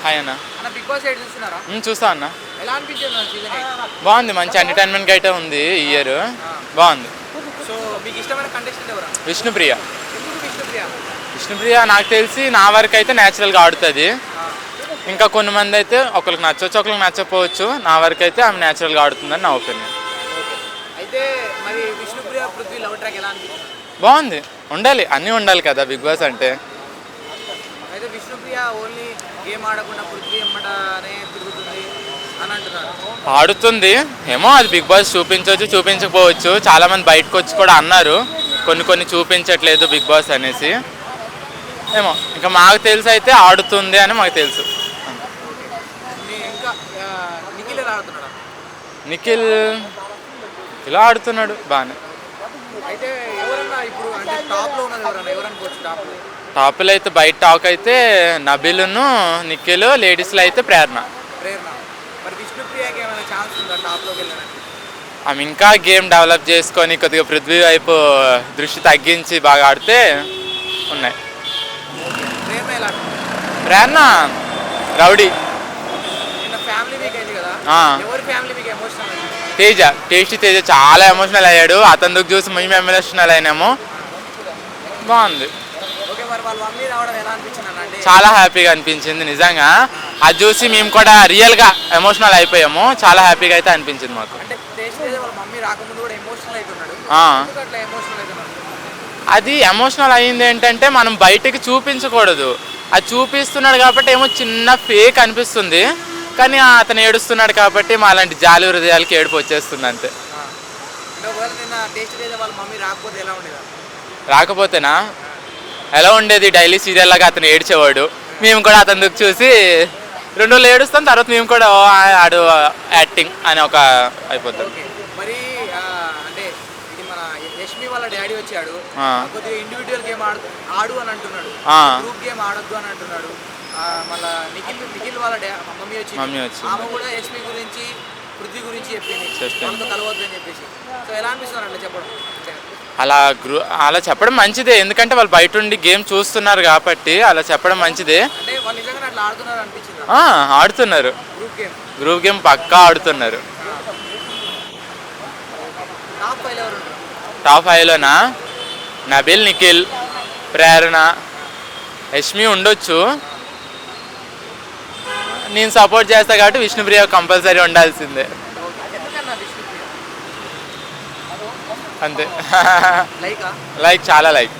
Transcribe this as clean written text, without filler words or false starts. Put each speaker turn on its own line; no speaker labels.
Hi అన్న.
Big boss 8 చూస్తున్నారా?
చూస్తా అన్న.
ఎలా అనిపించింది సీజన్ 8?
బాగుంది, మంచి ఎంటర్టైన్మెంట్ అయితే ఉంది ఈ ఇయర్. బాగుంది.
సో మీకు ఇష్టమైన కంటెస్టెంట్ ఎవరు?
విష్ణుప్రియ.
ఎందుకు విష్ణుప్రియ?
విష్ణుప్రియ నాకు తెలిసి నా వరకు అయితే న్యాచురల్గా ఆడుతుంది. ఇంకా కొన్ని మంది అయితే ఒకరికి నచ్చవచ్చు, ఒకరికి నచ్చకపోవచ్చు. నా వరకు అయితే ఆమె న్యాచురల్గా ఆడుతుందని నా ఒపీనియన్.
అయితే మరి విష్ణుప్రియ పృథ్వీ లవ్ ట్రాక్ ఎలా అనిపించింది?
బాగుంది, ఉండాలి, అన్నీ ఉండాలి కదా బిగ్ బాస్ అంటే.
అయితే విష్ణుప్రియ ఓన్లీ గేమ్ ఆడకుండా పృథ్వీ ఎమ్మటనే తిరుగుతుంది అని అంటున్నారు.
ఆడుతుంది ఏమో, అది బిగ్ బాస్ చూపించవచ్చు, చూపించకపోవచ్చు. చాలామంది బయటకు వచ్చి కూడా అన్నారు కొన్ని చూపించట్లేదు బిగ్ బాస్ అనేసి. ఏమో, ఇంకా మాకు తెలిసి అయితే ఆడుతుంది అని మాకు తెలుసు.
ఇంకా నిఖిల్ ఎలా ఆడుతున్నాడా?
నిఖిల్ ఇలా ఆడుతున్నాడు బాగానే.
అయితే ఎవరన్నా ఇప్పుడు అంటే టాప్లో ఉన్నది ఎవరనుకోవచ్చు?
టాప్లో అయితే బయట టాక్ అయితే నబిలును నిఖిల్, లేడీస్లో అయితే ప్రేరణ.
మరి విష్ణుప్రియకి ఏమైనా ఛాన్స్ ఉందా టాప్లోకి వెళ్ళడానికి?
ఆమె ఇంకా గేమ్ డెవలప్ చేసుకొని కొద్దిగా పృథ్వీ వైపు దృష్టి తగ్గించి బాగా ఆడితే ఉన్నాయి. ప్రేరణ రౌడీ.
ఫ్యామిలీ వీక్ అయింది కదా, ఎవరి family week emotional?
Tasty Teja చాలా ఎమోషనల్ అయ్యాడు. అతని దుఃఖ చూసి మేము ఎమోషనల్ అయినాము. బాగుంది. చాలా హ్యాపీగా అనిపించింది నిజంగా. అది చూసి మేము కూడా రియల్గా ఎమోషనల్ అయిపోయాము. చాలా హ్యాపీగా అయితే అనిపించింది మాకు. అది ఎమోషనల్ అయ్యింది ఏంటంటే మనం బయటకి చూపించకూడదు, అది చూపిస్తున్నాడు కాబట్టి ఏమో చిన్న ఫేక్ అనిపిస్తుంది. కానీ అతను ఏడుస్తున్నాడు కాబట్టి మా అలాంటి జాలి హృదయాలకి ఏడుపు వచ్చేస్తుంది అంతే. రాకపోతేనా ఎలా ఉండేది? డైలీ సీరియల్ లాగా అతను ఏడ్చేవాడు, మేము కూడా అతను చూసి 2 రోజులు ఏడుస్తాం, తర్వాత మేము కూడా ఆడు యాక్టింగ్ అని ఒక అయిపోతుంది.
మరి అంటే ఇది మన యష్మి వాళ్ళ డాడీ వచ్చాడు, కొద్దిగా ఇండివిజువల్ గేమ్ ఆడు అని అంటున్నాడు, గ్రూప్ గేమ్ ఆడొద్దు అని అంటున్నాడు. మళ్ళీ నిఖిల్ వాళ్ళ మమ్మీ వచ్చి ఆమె కూడా యష్మి గురించి పృథ్వీ గురించి చెప్పింది, వాళ్ళతో కలవద్దు అని చెప్పేసి. సో ఎలా అనిపిస్తున్నారు అట్లా చెప్పడం?
అలా చెప్పడం మంచిదే, ఎందుకంటే వాళ్ళు బయట ఉండి గేమ్ చూస్తున్నారు కాబట్టి అలా చెప్పడం మంచిదే. ఆడుతున్నారు, గ్రూప్ గేమ్ పక్కా ఆడుతున్నారు. టాప్ 5లోనా నబిల్, నిఖిల్, ప్రేరణ, యష్మి ఉండొచ్చు. నేను సపోర్ట్ చేస్తా కాబట్టి విష్ణుప్రియ కంపల్సరీ ఉండాల్సిందే అంతే. లైక్ చాలా లైక్.